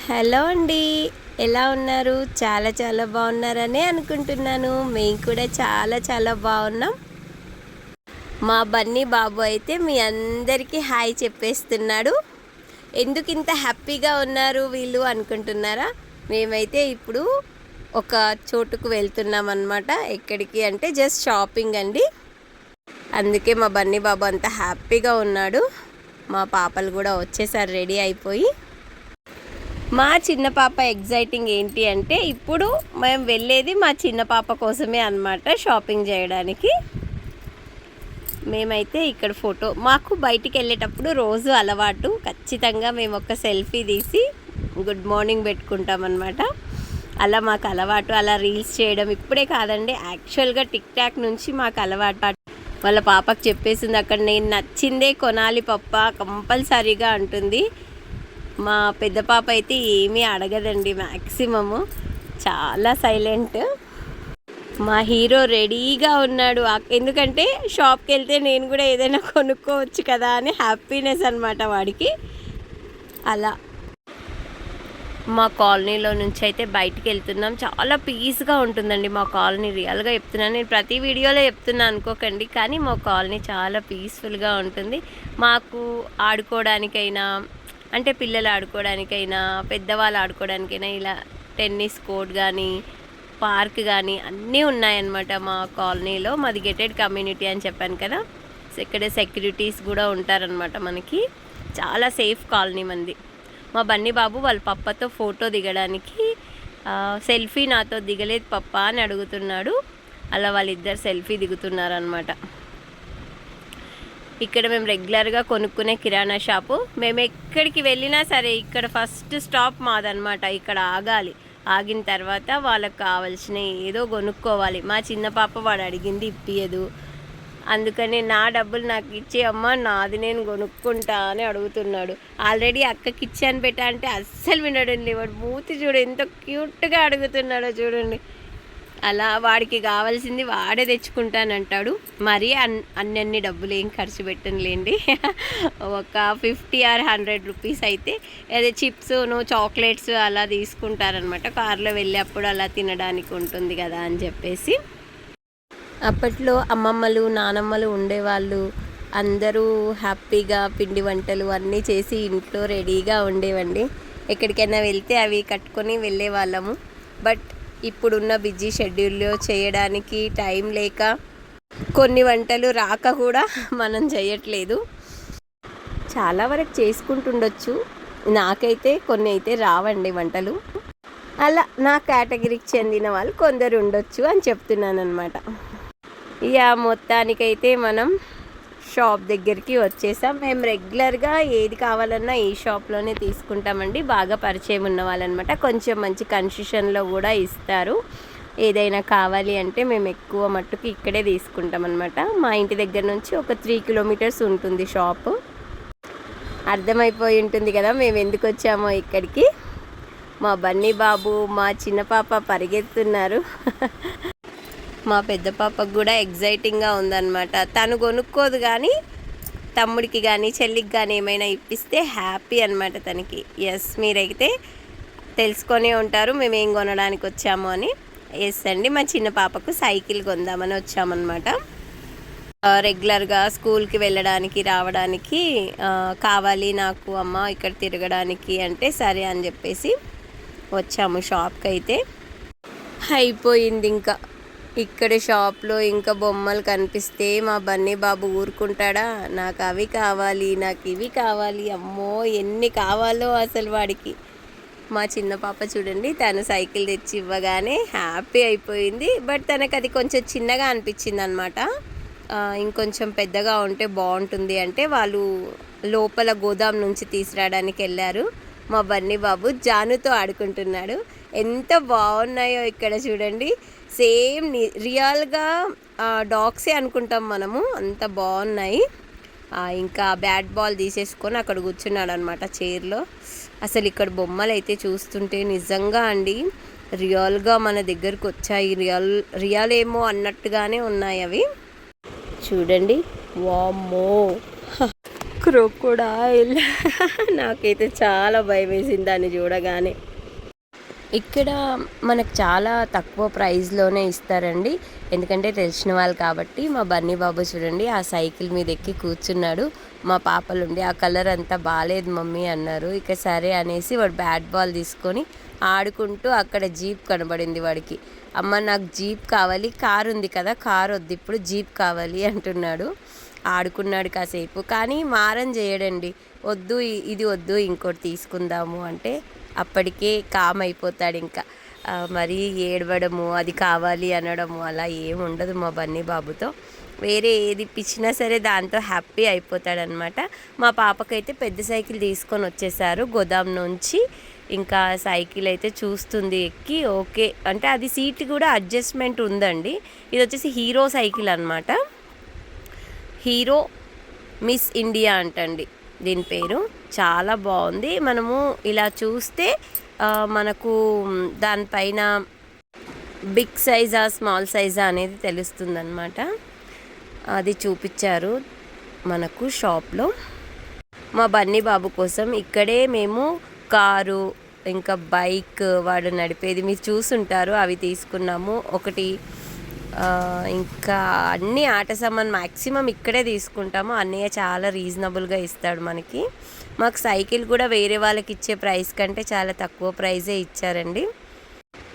Hello అండి, ఎలా ఉన్నారు? చాలా చాలా బాగున్నారని అనుకుంటున్నాను. మేము కూడా చాలా చాలా బాగున్నాం. మా బన్నీ బాబు అయితే మీ అందరికీ హాయ్ చెప్పేస్తున్నాడు. ఎందుకు ఇంత హ్యాపీగా ఉన్నారు వీళ్ళు అనుకుంటున్నారా? మేమైతే ఇప్పుడు ఒక చోటుకు వెళ్తున్నాం అన్నమాట. ఎక్కడికి అంటే జస్ట్ షాపింగ్ అండి. అందుకే మా బన్నీ బాబు అంత హ్యాపీగా ఉన్నాడు. మా పాపలు కూడా వచ్చేసారు రెడీ అయిపోయి. మా చిన్న పాప ఎగ్జైటింగ్ ఏంటి అంటే ఇప్పుడు మేము వెళ్ళేది మా చిన్న పాప కోసమే అన్నమాట, షాపింగ్ చేయడానికి. మేమైతే ఇక్కడ మాకు బయటికి వెళ్ళేటప్పుడు రోజు అలవాటు, ఖచ్చితంగా మేము ఒక సెల్ఫీ తీసి గుడ్ మార్నింగ్ పెట్టుకుంటామన్నమాట. అలా మాకు అలవాటు, అలా రీల్స్ చేయడం ఇప్పుడే కాదండి, యాక్చువల్గా టిక్ టాక్ నుంచి మాకు అలవాటు. వాళ్ళ పాపకు చెప్పేసింది, అక్కడ నేను నచ్చిందే కొనాలి పప్ప కంపల్సరీగా అంటుంది. మా పెద్ద పాప అయితే ఏమీ అడగదండి, మ్యాక్సిమము చాలా సైలెంట్. మా హీరో రెడీగా ఉన్నాడు, ఎందుకంటే షాప్కి వెళ్తే నేను కూడా ఏదైనా కొనుక్కోవచ్చు కదా అని హ్యాపీనెస్ అనమాట వాడికి. అలా మా కాలనీలో నుంచి అయితే బయటికి వెళ్తున్నాం. చాలా పీస్గా ఉంటుందండి మా కాలనీ, రియల్గా చెప్తున్నాను. నేను ప్రతి వీడియోలో చెప్తున్నాను అనుకోకండి, కానీ మా కాలనీ చాలా పీస్ఫుల్గా ఉంటుంది. మాకు ఆడుకోవడానికైనా, అంటే పిల్లలు ఆడుకోవడానికైనా, పెద్దవాళ్ళు ఆడుకోవడానికైనా ఇలా టెన్నిస్ కోర్ట్ కానీ, పార్క్ కానీ అన్నీ ఉన్నాయన్నమాట మా కాలనీలో. మాది గేటెడ్ కమ్యూనిటీ అని చెప్పాను కదా, ఇక్కడ సెక్యూరిటీస్ కూడా ఉంటారనమాట మనకి. చాలా సేఫ్ కాలనీ మంది. మా బన్నీ బాబు వాళ్ళ పప్పతో ఫోటో దిగడానికి సెల్ఫీ నాతో దిగలేదు పప్ప అని అడుగుతున్నాడు. అలా వాళ్ళిద్దరు సెల్ఫీ దిగుతున్నారనమాట. ఇక్కడ మేము రెగ్యులర్గా కొనుక్కునే కిరాణా షాపు. మేము ఎక్కడికి వెళ్ళినా సరే ఇక్కడ ఫస్ట్ స్టాప్ మాదనమాట. ఇక్కడ ఆగాలి, ఆగిన తర్వాత వాళ్ళకి కావాల్సిన ఏదో కొనుక్కోవాలి. మా చిన్న పాప వాడు అడిగింది ఇప్పియదు, అందుకని నా డబ్బులు నాకు ఇచ్చే అమ్మ, నాది నేను కొనుక్కుంటా అని అడుగుతున్నాడు. ఆల్రెడీ అక్కకి ఇచ్చాను పెట్టా అంటే అస్సలు వినడండి. వాడు మూతి చూడు ఎంత క్యూట్గా అడుగుతున్నాడో చూడండి. అలా వాడికి కావాల్సింది వాడే తెచ్చుకుంటానంటాడు. మరీ అన్ని డబ్బులు ఏం ఖర్చు పెట్టనులేండి. ఒక 50 or 100 రూపీస్ అయితే అదే చిప్స్ను చాక్లెట్స్ అలా తీసుకుంటారనమాట. కార్లో వెళ్ళేప్పుడు అలా తినడానికి ఉంటుంది కదా అని చెప్పేసి. అప్పట్లో అమ్మమ్మలు నానమ్మలు ఉండేవాళ్ళు, అందరూ హ్యాపీగా పిండి వంటలు అన్నీ చేసి ఇంట్లో రెడీగా ఉండేవండి. ఎక్కడికైనా వెళ్తే అవి కట్టుకొని వెళ్ళే వాళ్ళము. బట్ ఇప్పుడున్న బిజీ షెడ్యూల్లో చేయడానికి టైం లేక, కొన్ని వంటలు రాక కూడా మనం చేయట్లేదు. చాలా వరకు చేసుకుంటుండొచ్చు, నాకైతే కొన్ని అయితే రావండి వంటలు. అలా నా కేటగిరీకి చెందిన వాళ్ళు కొందరు ఉండొచ్చు అని చెప్తున్నాను అనమాట. ఇక మొత్తానికైతే మనం షాప్ దగ్గరికి వచ్చేసాం. మేము రెగ్యులర్గా ఏది కావాలన్నా ఈ షాప్లోనే తీసుకుంటామండి. బాగా పరిచయం ఉన్న వాళ్ళనమాట. కొంచెం మంచి కన్సెషన్లో కూడా ఇస్తారు. ఏదైనా కావాలి అంటే మేము ఎక్కువ మట్టుకు ఇక్కడే తీసుకుంటాం అనమాట. మా ఇంటి దగ్గర నుంచి ఒక 3 kilometers ఉంటుంది షాపు. అర్థమైపోయి ఉంటుంది కదా మేము ఎందుకు వచ్చామో ఇక్కడికి. మా బన్నీ బాబు, మా చిన్న పాప పరిగెత్తున్నారు. మా పెద్ద పాపకు కూడా ఎగ్జైటింగ్గా ఉందన్నమాట. తను కొనుక్కోదు కానీ తమ్ముడికి కానీ చెల్లికి కానీ ఏమైనా ఇప్పిస్తే హ్యాపీ అనమాట తనకి. ఎస్, మీరైతే తెలుసుకొనే ఉంటారు మేము ఏం కొనడానికి వచ్చాము అని. ఎస్ అండి, మా చిన్న పాపకు సైకిల్ కొందామని వచ్చామన్నమాట. రెగ్యులర్గా స్కూల్కి వెళ్ళడానికి రావడానికి కావాలి నాకు అమ్మ ఇక్కడ తిరగడానికి అంటే సరే అని చెప్పేసి వచ్చాము షాప్కి. అయితే అయిపోయింది ఇంకా. ఇక్కడ షాప్లో ఇంకా బొమ్మలు కనిపిస్తే మా బన్నీ బాబు ఊరుకుంటాడా? నాకు అవి కావాలి, నాకు ఇవి కావాలి, అమ్మో ఎన్ని కావాలో అసలు వాడికి. మా చిన్న పాప చూడండి, తను సైకిల్ తెచ్చి ఇవ్వగానే హ్యాపీ అయిపోయింది. బట్ తనకు అది కొంచెం చిన్నగా అనిపించింది అనమాట. ఇంకొంచెం పెద్దగా ఉంటే బాగుంటుంది అంటే వాళ్ళు లోపల గోదాం నుంచి తీసుకురావడానికి వెళ్ళారు. మా బన్నీ బాబు జానుతో ఆడుకుంటున్నాడు. ఎంత బాగున్నాయో ఇక్కడ చూడండి. సేమ్ రియల్గా డాగ్సే అనుకుంటాం మనము, అంత బాగున్నాయి. ఇంకా బ్యాట్ బాల్ తీసేసుకొని అక్కడ కూర్చున్నాడు అనమాట చైర్లో. అసలు ఇక్కడ బొమ్మలు అయితే చూస్తుంటే నిజంగా అండి రియల్గా మన దగ్గరకు వచ్చాయి. రియల్ ఏమో అన్నట్టుగానే ఉన్నాయి అవి చూడండి. వామ్మో, క్రొకోడైల్ నాకైతే చాలా భయం వేసింది దాన్ని చూడగానే. ఇక్కడ మనకు చాలా తక్కువ ప్రైస్లోనే ఇస్తారండి, ఎందుకంటే తెలిసిన వాళ్ళు కాబట్టి. మా బన్నీ బాబు చూడండి ఆ సైకిల్ మీద ఎక్కి కూర్చున్నాడు. మా పాపలుండి ఆ కలర్ అంతా బాగాలేదు మమ్మీ అన్నారు. ఇక సరే అనేసి వాడు బ్యాట్ బాల్ తీసుకొని ఆడుకుంటూ అక్కడ జీప్ కనబడింది వాడికి. అమ్మ నాకు జీప్ కావాలి, కారు ఉంది కదా, కారు వద్దు ఇప్పుడు జీప్ కావాలి అంటున్నాడు. ఆడుకున్నాడు కాసేపు, కానీ మారం చేయడండి. వద్దు ఇది వద్దు ఇంకోటి తీసుకుందాము అంటే అప్పటికే కామ్ అయిపోతాడు. ఇంకా మరీ ఏడవడము అది కావాలి అనడము అలా ఏమి ఉండదు మా బన్నీ బాబుతో. వేరే ఏది ఇప్పించినా సరే దాంతో హ్యాపీ అయిపోతాడనమాట. మా పాపకైతే పెద్ద సైకిల్ తీసుకొని వచ్చేసారు గోదాం నుంచి. ఇంకా సైకిల్ అయితే చూస్తుంది ఎక్కి. ఓకే అంటే అది సీట్ కూడా అడ్జస్ట్మెంట్ ఉందండి. ఇది వచ్చేసి హీరో సైకిల్ అనమాట. హీరో మిస్ ఇండియా అంటండి దీని పేరు. చాలా బాగుంది. మనము ఇలా చూస్తే మనకు దానిపైన బిగ్ సైజా స్మాల్ సైజా అనేది తెలుస్తుందన్నమాట. అది చూపించారు మనకు షాప్లో. మా బన్నీ బాబు కోసం ఇక్కడే మేము కారు ఇంకా బైక్ వాడు నడిపేది మీరు చూసుంటారు, అవి తీసుకున్నాము. ఒకటి ఇంకా అన్ని ఆట సామాన్ మ్యాక్సిమం ఇక్కడే తీసుకుంటాము. అన్నయ్య చాలా రీజనబుల్గా ఇస్తాడు మనకి. మాకు సైకిల్ కూడా వేరే వాళ్ళకి ఇచ్చే ప్రైస్ కంటే చాలా తక్కువ ప్రైజే ఇచ్చారండి.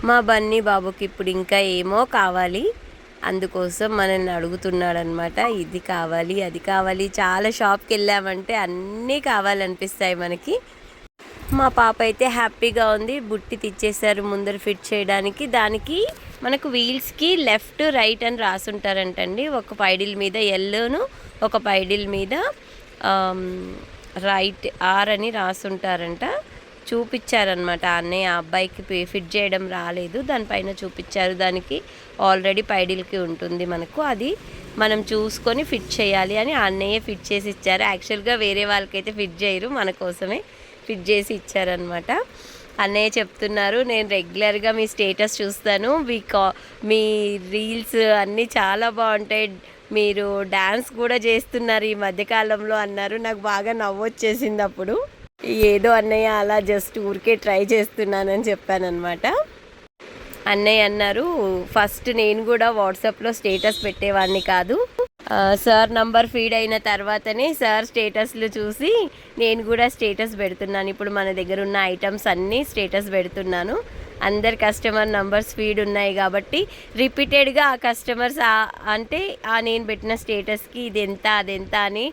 మా బన్నీ బాబుకి ఇప్పుడు ఇంకా ఏమో కావాలి, అందుకోసం మనల్ని అడుగుతున్నాడనమాట. ఇది కావాలి అది కావాలి. చాలా షాప్కి వెళ్ళామంటే అన్నీ కావాలనిపిస్తాయి మనకి. మా పాప అయితే హ్యాపీగా ఉంది. బుట్టి తెచ్చేసారు ముందర ఫిట్ చేయడానికి. దానికి మనకు వీల్స్కి లెఫ్ట్ రైట్ అని రాసుంటారంటండి. ఒక పైడిల్ మీద ఎల్ను, ఒక పైడిల్ మీద రైట్ ఆర్ అని రాసుంటారంట. చూపించారనమాట అన్నయ్య. ఆ అబ్బాయికి ఫిట్ చేయడం రాలేదు, దానిపైన చూపించారు. దానికి ఆల్రెడీ పైడిల్కి ఉంటుంది మనకు, అది మనం చూసుకొని ఫిట్ చేయాలి అని అన్నయ్య ఫిట్ చేసి ఇచ్చారు. యాక్చువల్గా వేరే వాళ్ళకైతే ఫిట్ చేయరు, మన కోసమే ఫిట్ చేసి ఇచ్చారనమాట. అన్నయ్య చెప్తున్నారు, నేను రెగ్యులర్గా మీ స్టేటస్ చూస్తాను, మీ రీల్స్ అన్నీ చాలా బాగుంటాయి, మీరు డ్యాన్స్ కూడా చేస్తున్నారు ఈ మధ్యకాలంలో అన్నారు. నాకు బాగా నవ్వొచ్చేసింది అప్పుడు. ఏదో అన్నయ్య అలా జస్ట్ ఊరికే ట్రై చేస్తున్నానని చెప్పానమాట. అన్నయ్య అన్నారు, ఫస్ట్ నేను కూడా వాట్సాప్లో స్టేటస్ పెట్టేవాడిని కాదు, సార్ నంబర్ ఫీడ్ అయిన తర్వాతనే సార్ స్టేటస్లు చూసి నేను కూడా స్టేటస్ పెడుతున్నాను. ఇప్పుడు మన దగ్గర ఉన్న ఐటమ్స్ అన్నీ స్టేటస్ పెడుతున్నాను. అందరు కస్టమర్ నంబర్స్ ఫీడ్ ఉన్నాయి కాబట్టి రిపీటెడ్గా ఆ కస్టమర్స్ అంటే నేను పెట్టిన స్టేటస్కి ఇది ఎంత అదెంత అని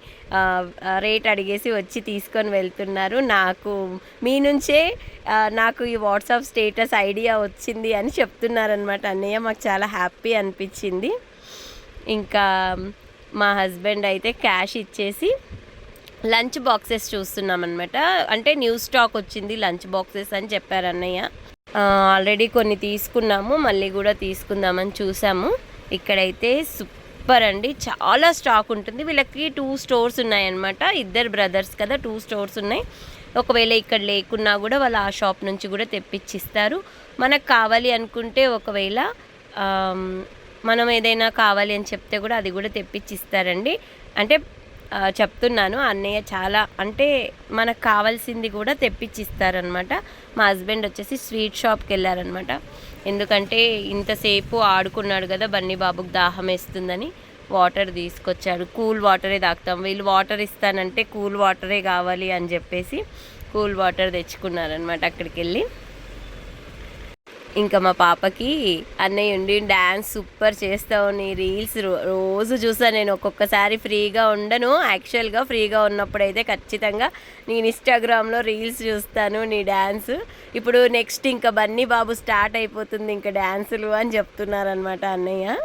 రేట్ అడిగేసి వచ్చి తీసుకొని వెళ్తున్నారు. నాకు మీ నుంచే నాకు ఈ వాట్సాప్ స్టేటస్ ఐడియా వచ్చింది అని చెప్తున్నారనమాట అన్నయ్య. మాకు చాలా హ్యాపీ అనిపించింది. ఇంకా మా హస్బెండ్ అయితే క్యాష్ ఇచ్చేసి లంచ్ బాక్సెస్ చూస్తున్నామన్నమాట. అంటే న్యూ స్టాక్ వచ్చింది లంచ్ బాక్సెస్ అని చెప్పారు అన్నయ్య. ఆల్రెడీ కొన్ని తీసుకున్నాము, మళ్ళీ కూడా తీసుకుందామని చూసాము. ఇక్కడైతే సూపర్ అండి, చాలా స్టాక్ ఉంటుంది. వీళ్ళకి 2 స్టోర్స్ ఉన్నాయన్నమాట. ఇద్దరు బ్రదర్స్ కదా, 2 స్టోర్స్ ఉన్నాయి. ఒకవేళ ఇక్కడ లేకున్నా కూడా వాళ్ళు ఆ షాప్ నుంచి కూడా తెప్పించిస్తారు. మనకు కావాలి అనుకుంటే ఒకవేళ మనం ఏదైనా కావాలి అని చెప్తే కూడా అది కూడా తెప్పించిస్తారండి. అంటే చెప్తున్నాను, అన్నయ్య చాలా అంటే మనకు కావాల్సింది కూడా తెప్పించిస్తారనమాట. మా హస్బెండ్ వచ్చేసి స్వీట్ షాప్కి వెళ్ళారనమాట. ఎందుకంటే ఇంతసేపు ఆడుకున్నాడు కదా, బన్నీ బాబుకి దాహం వేస్తుందని వాటర్ తీసుకొచ్చాడు. కూల్ వాటరే తాగుతాం, వీళ్ళు వాటర్ ఇస్తానంటే కూల్ వాటరే కావాలి అని చెప్పేసి కూల్ వాటర్ తెచ్చుకున్నారనమాట అక్కడికి వెళ్ళి. ఇంకా మా పాపకి అన్నయ్య ఉండి డ్యాన్స్ సూపర్ చేస్తావు, నీ రీల్స్ రోజు చూసాను నేను. ఒక్కొక్కసారి ఫ్రీగా ఉండను, యాక్చువల్గా ఫ్రీగా ఉన్నప్పుడైతే ఖచ్చితంగా నేను ఇన్స్టాగ్రామ్లో రీల్స్ చూస్తాను నీ డ్యాన్స్. ఇప్పుడు నెక్స్ట్ ఇంకా బన్నీ బాబు స్టార్ట్ అయిపోతుంది ఇంకా డ్యాన్సులు అని చెప్తున్నారనమాట అన్నయ్య.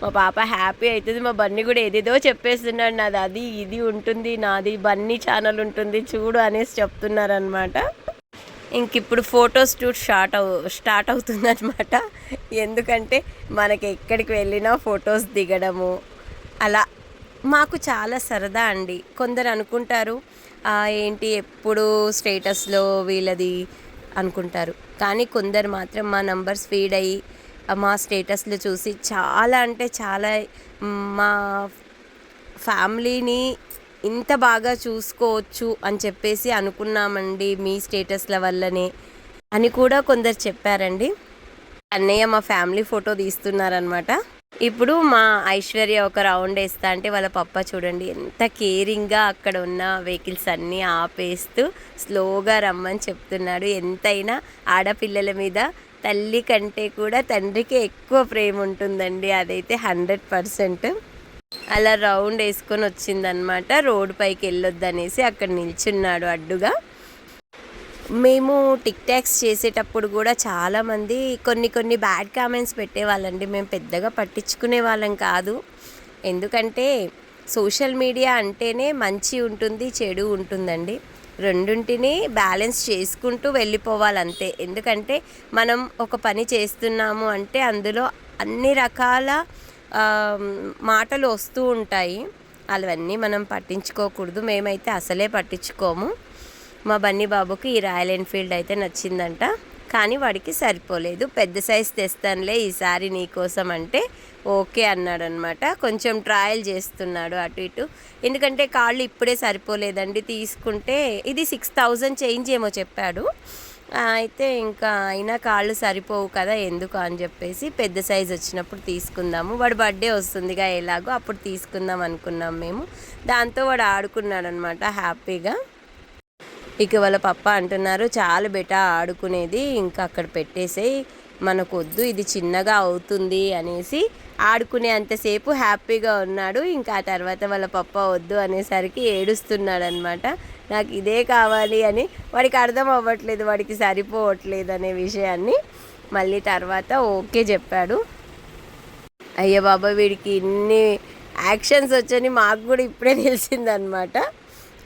మా పాప హ్యాపీ అవుతుంది. మా బన్నీ కూడా ఏదేదో చెప్పేస్తున్నాడు, నాది అది ఇది ఉంటుంది, నాది బన్నీ ఛానల్ ఉంటుంది చూడు అనేసి చెప్తున్నారనమాట. ఇంక ఇప్పుడు ఫోటో షూట్ స్టార్ట్ అవుతుందన్నమాట. ఎందుకంటే మనకి ఎక్కడికి వెళ్ళినా ఫొటోస్ దిగడము అలా మాకు చాలా సరదా అండి. కొందరు అనుకుంటారు ఏంటి ఎప్పుడు స్టేటస్లో వీళ్ళది అనుకుంటారు, కానీ కొందరు మాత్రం మా నంబర్స్ ఫీడ్ అయ్యి మా స్టేటస్లు చూసి చాలా అంటే చాలా మా ఫ్యామిలీని ఇంత బాగా చూసుకోవచ్చు అని చెప్పేసి అనుకున్నామండి మీ స్టేటస్ల వల్లనే అని కూడా కొందరు చెప్పారండి. అన్నయ్య మా ఫ్యామిలీ ఫోటో తీస్తున్నారనమాట. ఇప్పుడు మా ఐశ్వర్య ఒక రౌండ్ వేస్తా అంటే వాళ్ళ పప్ప చూడండి ఎంత కేరింగ్గా అక్కడ ఉన్న వెహికల్స్ అన్నీ ఆపేస్తూ స్లోగా రమ్మని చెప్తున్నాడు. ఎంతైనా ఆడపిల్లల మీద తల్లి కంటే కూడా తండ్రికి ఎక్కువ ప్రేమ ఉంటుందండి, అదైతే 100%. అలా రౌండ్ వేసుకొని వచ్చిందనమాట. రోడ్డు పైకి వెళ్ళొద్దనేసి అక్కడ నిల్చున్నాడు అడ్డుగా. మేము టిక్ టాక్స్ చేసేటప్పుడు కూడా చాలామంది కొన్ని బ్యాడ్ కామెంట్స్ పెట్టేవాళ్ళండి. మేము పెద్దగా పట్టించుకునే వాళ్ళం కాదు, ఎందుకంటే సోషల్ మీడియా అంటేనే మంచి ఉంటుంది, చెడు ఉంటుందండి. రెండింటిని బ్యాలెన్స్ చేసుకుంటూ వెళ్ళిపోవాలంతే. ఎందుకంటే మనం ఒక పని చేస్తున్నాము అంటే అందులో అన్ని రకాల మాటలు వస్తూ ఉంటాయి, అవన్నీ మనం పట్టించుకోకూడదు. మేమైతే అసలే పట్టించుకోము. మా బన్నీ బాబుకి ఈ రాయల్ ఎన్ఫీల్డ్ అయితే నచ్చిందంట, కానీ వాడికి సరిపోలేదు. పెద్ద సైజ్ తెస్తానులే ఈసారి నీకోసం అంటే ఓకే అన్నాడనమాట. కొంచెం ట్రయల్ చేస్తున్నాడు అటు ఇటు, ఎందుకంటే కాళ్ళు ఇప్పుడే సరిపోలేదండి. తీసుకుంటే ఇది 6000 చేంజ్ ఏమో చెప్పాడు. అయితే ఇంకా అయినా కాళ్ళు సరిపోవు కదా ఎందుకు అని చెప్పేసి పెద్ద సైజ్ వచ్చినప్పుడు తీసుకుందాము, వాడు బర్త్డే వస్తుందిగా ఎలాగో అప్పుడు తీసుకుందాం అనుకున్నాం మేము. దాంతో వాడు ఆడుకున్నాడు అనమాట హ్యాపీగా. ఇక వాళ్ళ పప్ప అంటున్నారు చాలా బెటా ఆడుకునేది, ఇంకా అక్కడ పెట్టేసేయి, మనకొద్దు, ఇది చిన్నగా అవుతుంది అనేసి ఆడుకునే అంతసేపు హ్యాపీగా ఉన్నాడు. ఇంకా ఆ తర్వాత వాళ్ళ పప్ప వద్దు అనేసరికి ఏడుస్తున్నాడు అనమాట. నాకు ఇదే కావాలి అని. వాడికి అర్థం అవ్వట్లేదు, వాడికి సరిపోవట్లేదు అనే విషయాన్ని. మళ్ళీ తర్వాత ఓకే చెప్పాడు. అయ్య బాబా వీడికి ఇన్ని యాక్షన్స్ వచ్చని మాకు కూడా ఇప్పుడే తెలిసిందనమాట.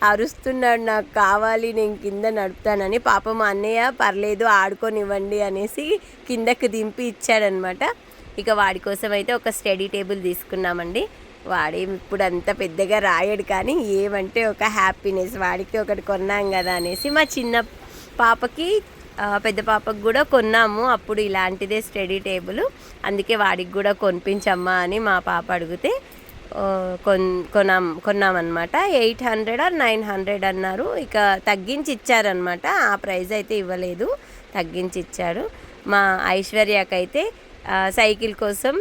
అరుస్తున్నాడు నాకు కావాలి, నేను కింద నడుపుతానని. పాపం అన్నయ్య పర్లేదు ఆడుకొనివ్వండి అనేసి కిందకి దింపి ఇచ్చాడనమాట. ఇక వాడి కోసం అయితే ఒక స్టడీ టేబుల్ తీసుకున్నామండి. వాడేమి ఇప్పుడు అంత పెద్దగా రాయడు, కానీ ఏమంటే ఒక హ్యాపీనెస్, వాడికి ఒకటి కొన్నాం కదా అనేసి. మా చిన్న పాపకి పెద్ద పాపకు కూడా కొన్నాము అప్పుడు ఇలాంటిదే స్టడీ టేబుల్, అందుకే వాడికి కూడా కొనిపించమ్మా అని మా పాప అడిగితే కొన్నామన్నమాట. 800 or 900 అన్నారు. ఇక తగ్గించి ఇచ్చారనమాట, ఆ ప్రైస్ అయితే ఇవ్వలేదు, తగ్గించి ఇచ్చాడు. మా ఐశ్వర్యకైతే సైకిల్ కోసం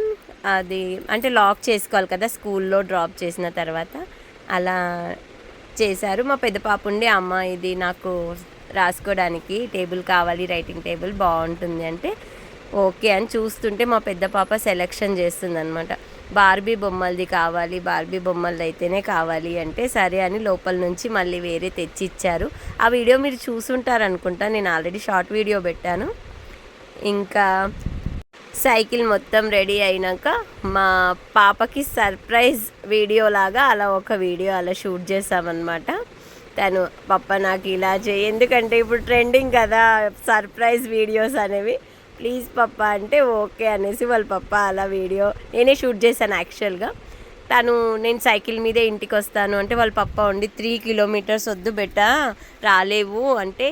అది అంటే లాక్ చేసుకోవాలి కదా స్కూల్లో డ్రాప్ చేసిన తర్వాత, అలా చేశారు. మా పెద్ద పాప ఉండి అమ్మ ఇది నాకు రాసుకోవడానికి టేబుల్ కావాలి, రైటింగ్ టేబుల్ బాగుంటుంది అంటే ఓకే అని చూస్తుంటే మా పెద్ద పాప సెలెక్షన్ చేస్తుంది అనమాట. బార్బీ బొమ్మలది కావాలి, బార్బీ బొమ్మలది అయితేనే కావాలి అంటే సరే అని లోపల నుంచి మళ్ళీ వేరే తెచ్చి ఇచ్చారు. ఆ వీడియో మీరు చూసుంటారు అనుకుంటా, నేను ఆల్రెడీ షార్ట్ వీడియో పెట్టాను. ఇంకా సైకిల్ మొత్తం రెడీ అయినాక మా పాపకి సర్ప్రైజ్ వీడియో లాగా అలా ఒక వీడియో అలా షూట్ చేసామన్నమాట. తను పప్ప నాకు ఇలా చేయి, ఎందుకంటే ఇప్పుడు ట్రెండింగ్ కదా సర్ప్రైజ్ వీడియోస్ అనేవి, ప్లీజ్ పప్ప అంటే ఓకే అనేసి వాళ్ళ పప్ప అలా వీడియో నేనే షూట్ చేశాను యాక్చువల్గా. నేను సైకిల్ మీదే ఇంటికి వస్తాను అంటే వాళ్ళ పప్ప ఉండి 3 kilometers వద్దు బెట్ట రాలేవు అంటే,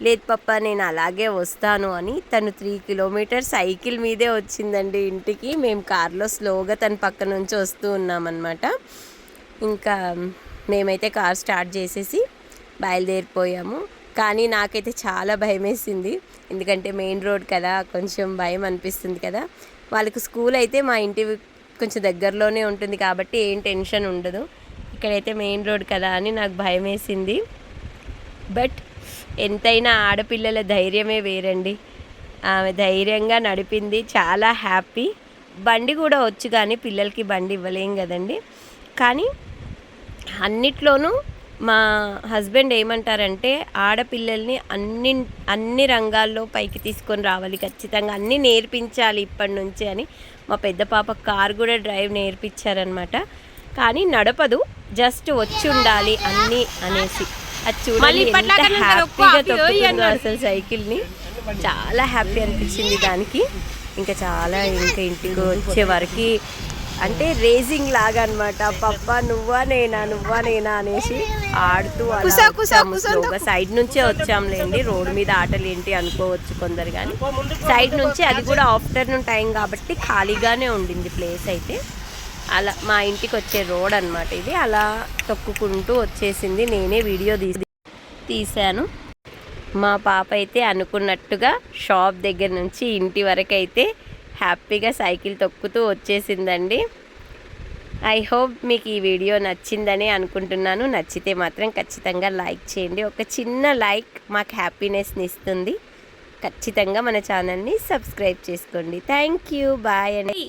లేదు పప్ప నేను అలాగే వస్తాను అని తను 3 kilometers సైకిల్ మీదే వచ్చిందండి ఇంటికి. మేము కార్లో స్లోగా తన పక్క నుంచి వస్తూ ఉన్నామన్నమాట. ఇంకా మేమైతే కార్ స్టార్ట్ చేసేసి బయలుదేరిపోయాము. కానీ నాకైతే చాలా భయం వేసింది, ఎందుకంటే మెయిన్ రోడ్ కదా, కొంచెం భయం అనిపిస్తుంది కదా. వాళ్ళకి స్కూల్ అయితే మా ఇంటి కొంచెం దగ్గరలోనే ఉంటుంది కాబట్టి ఏం టెన్షన్ ఉండదు. ఇక్కడైతే మెయిన్ రోడ్ కదా అని నాకు భయం వేసింది. బట్ ఎంతైనా ఆడపిల్లల ధైర్యమే వేరండి. ఆమె ధైర్యంగా నడిపింది, చాలా హ్యాపీ. బండి కూడా వచ్చు కానీ పిల్లలకి బండి ఇవ్వలేం కదండి. కానీ అన్నిట్లోనూ మా హస్బెండ్ ఏమంటారంటే ఆడపిల్లల్ని అన్ని రంగాల్లో పైకి తీసుకొని రావాలి, ఖచ్చితంగా అన్నీ నేర్పించాలి ఇప్పటి నుంచి అని. మా పెద్ద పాప కార్ కూడా డ్రైవ్ నేర్పించారనమాట, కానీ నడపదు, జస్ట్ వచ్చి ఉండాలి అన్నీ అనేసి. అది చూడాలి ఎంత హ్యాపీగా తొక్కుతుందో అసలు సైకిల్ని, చాలా హ్యాపీ అనిపించింది దానికి. ఇంకా ఇంటికి వచ్చే వరకు అంటే రేసింగ్ లాగా అనమాట. పప్ప నువ్వా నేనా అనేసి ఆడుతూ అలా సైడ్ నుంచే వచ్చాంలేండి. రోడ్డు మీద ఆటలు ఏంటి అనుకోవచ్చు కొందరు, కానీ సైడ్ నుంచి, అది కూడా ఆఫ్టర్నూన్ టైం కాబట్టి ఖాళీగానే ఉండింది ప్లేస్ అయితే. అలా మా ఇంటికి వచ్చే రోడ్ అనమాట ఇది. అలా తొక్కుకుంటూ వచ్చేసింది. నేనే వీడియో తీశాను. మా పాప అయితే అనుకున్నట్టుగా షాప్ దగ్గర నుంచి ఇంటి వరకు అయితే హ్యాపీగా సైకిల్ తొక్కుతూ వచ్చేసిందండి. ఐ హోప్ మీకు ఈ వీడియో నచ్చిందని అనుకుంటున్నాను. నచ్చితే మాత్రం ఖచ్చితంగా లైక్ చేయండి. ఒక చిన్న లైక్ మాకు హ్యాపీనెస్ని ఇస్తుంది. ఖచ్చితంగా మన ఛానల్ని సబ్స్క్రైబ్ చేసుకోండి. Thank you. బాయ్ అండి.